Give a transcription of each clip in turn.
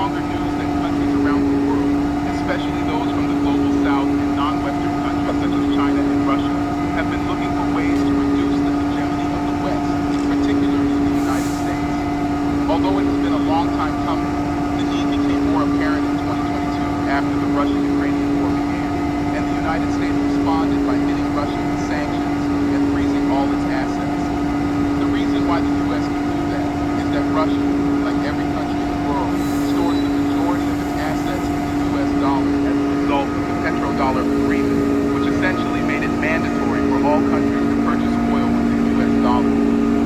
stronger news than countries around the world, especially those from the global south and non-Western countries such as China and Russia, have been looking for ways to reduce the hegemony of the West, particularly the United States. Although it has been a long time coming, the need became more apparent in 2022 after the Russian-Ukrainian war began, and the United States responded by hitting Russia with sanctions and freezing all its assets. The reason why the U.S. can do that is that Russia, like every country in the world, stores the majority of its assets in the U.S. dollar as a result of the petrodollar agreement, which essentially made it mandatory for all countries to purchase oil with the U.S. dollar.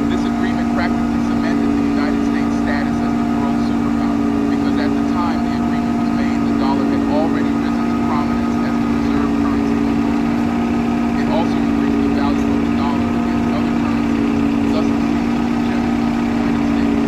This agreement practically cemented the United States' status as the world superpower, because at the time the agreement was made, the dollar had already risen to prominence as the reserve currency of most countries. It also increased the value of the dollar against other currencies, thus increasing the hegemony of the United States.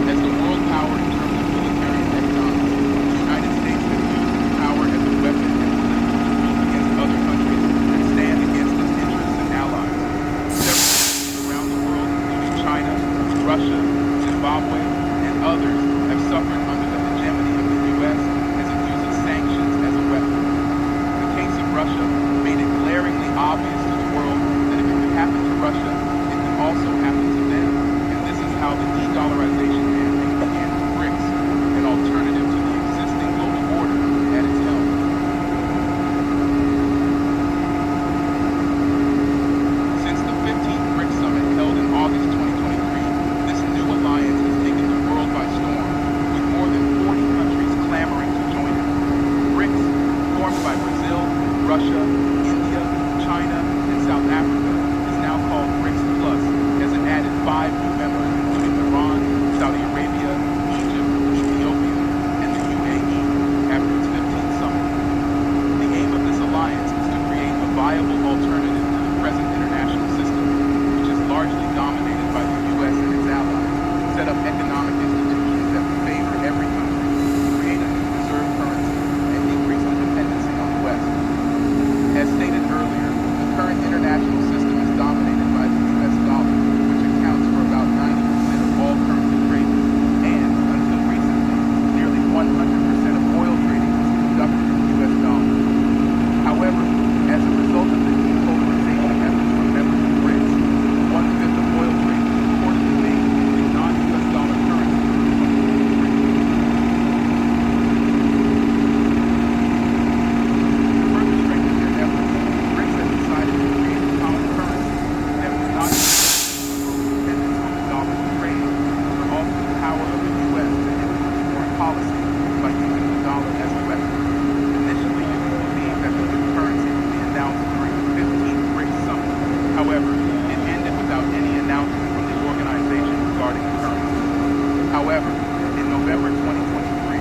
As the world power in terms of military and economics, the United States has used its power as a weapon and political tool against other countries that stand against its interests and allies. Several countries around the world, including China, Russia, Zimbabwe, and others, have suffered under the hegemony of the U.S. as it uses sanctions as a weapon. The case of Russia made it glaringly obvious to the world that if it could happen to Russia, it could also happen to them. And this is how the de-dollarization mandate began with Brics, an alternative to the existing global order at its helm. Since the 15th Brics Summit held in August 2023, this new alliance has taken the world by storm, with more than 40 countries clamoring to join it. Brics, formed by Brazil, Russia, India, China, and South Africa, is now called Brics Plus, as it added 5 new members, including Iran, Saudi Arabia, Egypt, Ethiopia, and the UAE, after its 15th summit. The aim of this alliance is to create a viable alternative to the present international system, which is largely dominated by the U.S. and its allies, set up economic institutions that favor every country, create a new reserve currency, and increase the dependency on the West. As stated earlier, the current international system is dominated by the U.S. dollar, which accounts for about 90% of all currency trading, and, until recently, nearly 100% of oil trading was conducted in U.S. dollars. However, as a result of the de-polarization efforts from members of Brics, 1/5 of oil trading is reportedly made using non-U.S. dollar currency from the Brics. To further strengthen their efforts, Brics has decided to create a common currency that will not dependence on the dollar to trade, but also the power of the U.S. to influence foreign policy by using the dollar as a weapon. Initially, it was believed that the new currency would be announced during the 15th Brics Summit. However, it ended without any announcement from the organization regarding the currency. However, in November 2023,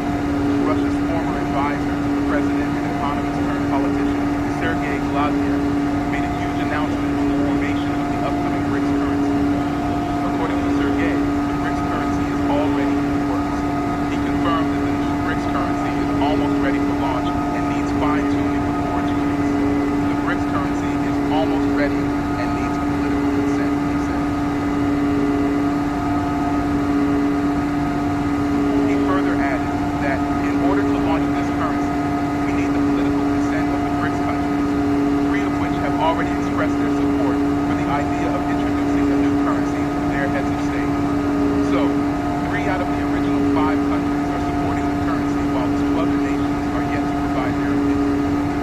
Russia's former advisor to the president and economist turned politician, Sergei made a huge announcement on the formation of the upcoming Brics currency. According to Sergei, the Brics currency is already in the works. He confirmed that the new Brics currency is almost ready for launch and needs fine-tuning before its release. The Brics currency is almost ready and needs political consent, he said. He further added that in order to launch this currency, we need the political consent of the Brics countries, 3 of which have already expressed their support for the idea of introducing a new currency through their heads of state. So, 3 out of the original 5 countries are supporting the currency, while 2 other nations are yet to provide their opinion.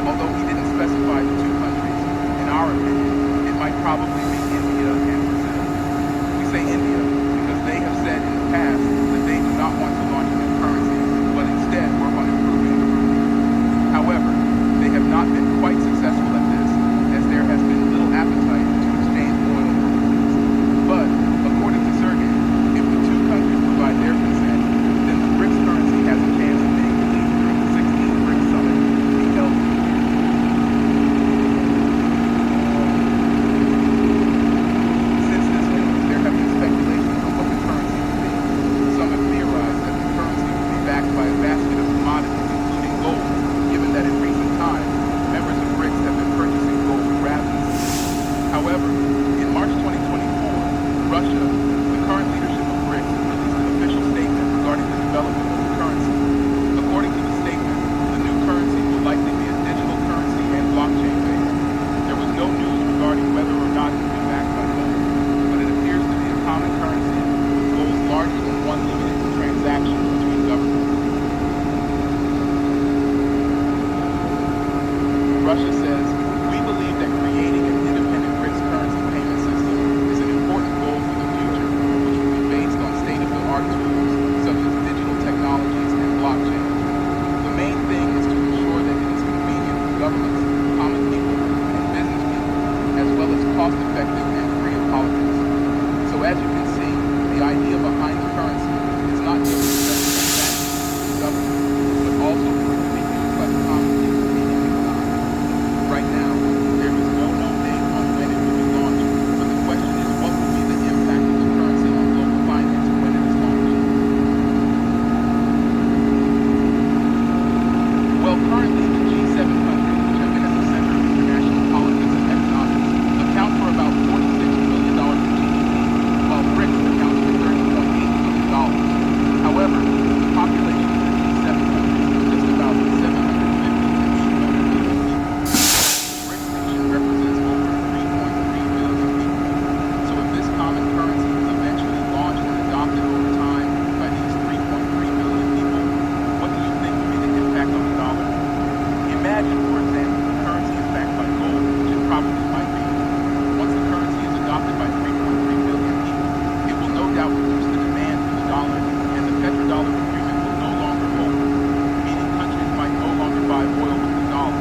Although he didn't specify the 2 countries, in our opinion, it might probably be India and Brazil. We say India because they have said in the past that they do not want to launch a new currency, but instead work on improving the rupee. However, they have not been quite successful at this, as there has been little appetite to exchange oil for rupees. But, according to Sergei, if the 2 countries provide their consent, then the Brics currency has a chance of being released during the 16th Brics Summit to be held in New York. Since this news, there have been speculations on what the currency will be. Some have theorized that the currency will be backed by a basket of commodities, including gold, given that in recent times, members of Brics have been purchasing gold ravenously. However, in March 2024, Russia, the current current leadership of Brics has released an official statement regarding the development of the currency. According to the statement, the new currency will likely be a digital currency and blockchain-based. There was no news regarding whether or not it would be backed by gold, but it appears to be a common currency with goals larger than one limited to transactions between governments. Russia says, "We believe that creating an independent Brics currency payment system is an important goal for the future, which will be based on state-of-the-art tools such as digital technologies and blockchain. The main thing is to ensure that it is convenient for governments, common people, and business people, as well as cost-effective and free of politics." So as you can see, the idea behind the currency is not just to accept transactions with the government, but also for it to be used by the common people in the economy. Right now, there is no known date on when it will be launched, but the question is, what will be the impact of the currency on global finance when it is launched? Well, currently the G7 countries, which have been at the center of international politics and economics, account for about $46 billion in GDP, while Brics accounts for $30.8 billion. However, the population of the G7 countries is just about 750 to 800 million people. Represents over 3.3 billion people. So if this common currency is eventually launched and adopted over time by these 3.3 billion people, what do you think will be the impact on the dollar? Imagine, for example, the currency is backed by gold, which it probably might be. Once the currency is adopted by 3.3 billion people, it will no doubt reduce the demand for the dollar, and the petrodollar agreement will no longer hold, meaning countries might no longer buy oil with the dollar.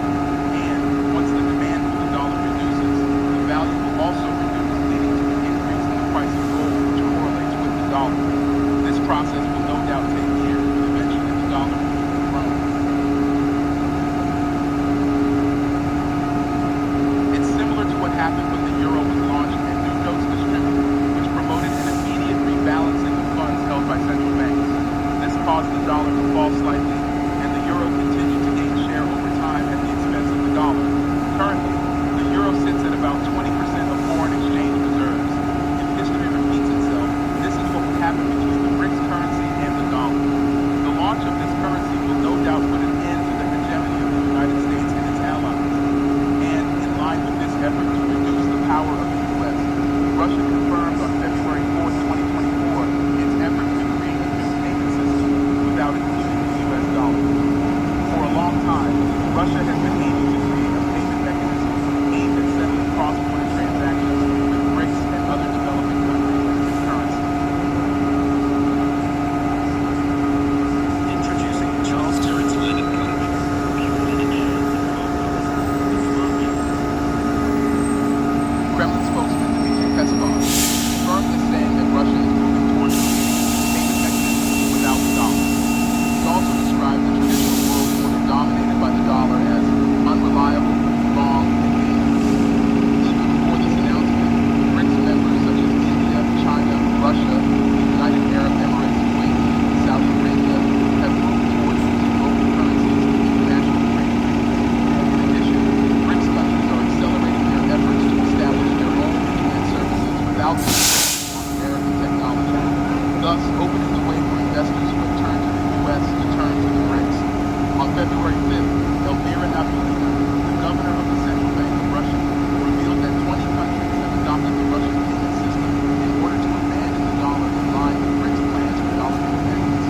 And once the demand for the dollar reduces, the value will also reduce, leading to an increase in the price of gold, which correlates with the dollar. This process will no doubt take years, but eventually the dollar will be dethroned. It's similar to what happened when the euro was launched and new notes distributed, which promoted an immediate rebalancing of funds held by central banks. This caused the dollar to fall slightly, and the euro continued to gain share over time at the expense of the dollar. Currently, the euro sits at about 20% of foreign exchange reserves. If history repeats itself, this is what will happen between the Brics currency and the dollar. The launch of this currency will no doubt put an end to the hegemony of the United States and its allies. And in line with this effort to reduce the power of the U.S., Russia confirmed on February 4, 2024, its efforts to create a new payment system without including the U.S. dollar. For a long time, Russia has been aiming to create a payment mechanism aimed at settling cross-border transactions with Brics and other developing countries as its currency. Introducing Charles Terrence Learning Economy. Kremlin spokesman Dmitry Peskov confirmed this, saying that Russia is moving towards creating a payment mechanism without the dollar. He also described the traditional world order dominated by the dollar as unreliable, wrong, and dangerous. Even before this announcement, Brics members such as India, China, Russia, the United Arab Emirates, Kuwait, and Saudi Arabia have moved towards using local currencies in international trade agreements. In addition, Brics countries are accelerating their efforts to establish their own internet services without depending on American technology, thus opening the way for investors who have turned to the U.S. to turn to the Brics. On February 5th, Elvira Nabiullina, the governor of the Central Bank of Russia, revealed that 20 countries have adopted the Russian payment system in order to abandon the dollar in line with Brics' plans for dollar independence.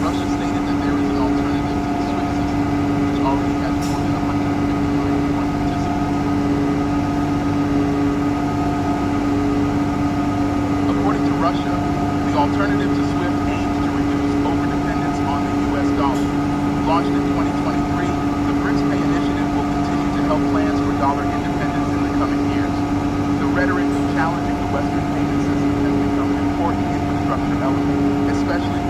Russia stated that there is an alternative to the SWIFT system, which already has more than 159 foreign participants. According to Russia, the alternative to SWIFT aims to reduce overdependence on the U.S. dollar. Launched in 2023, the Brics Pay initiative will continue to help plans for dollar independence in the coming years. The rhetoric of challenging the Western payment system has become an important infrastructure element, especially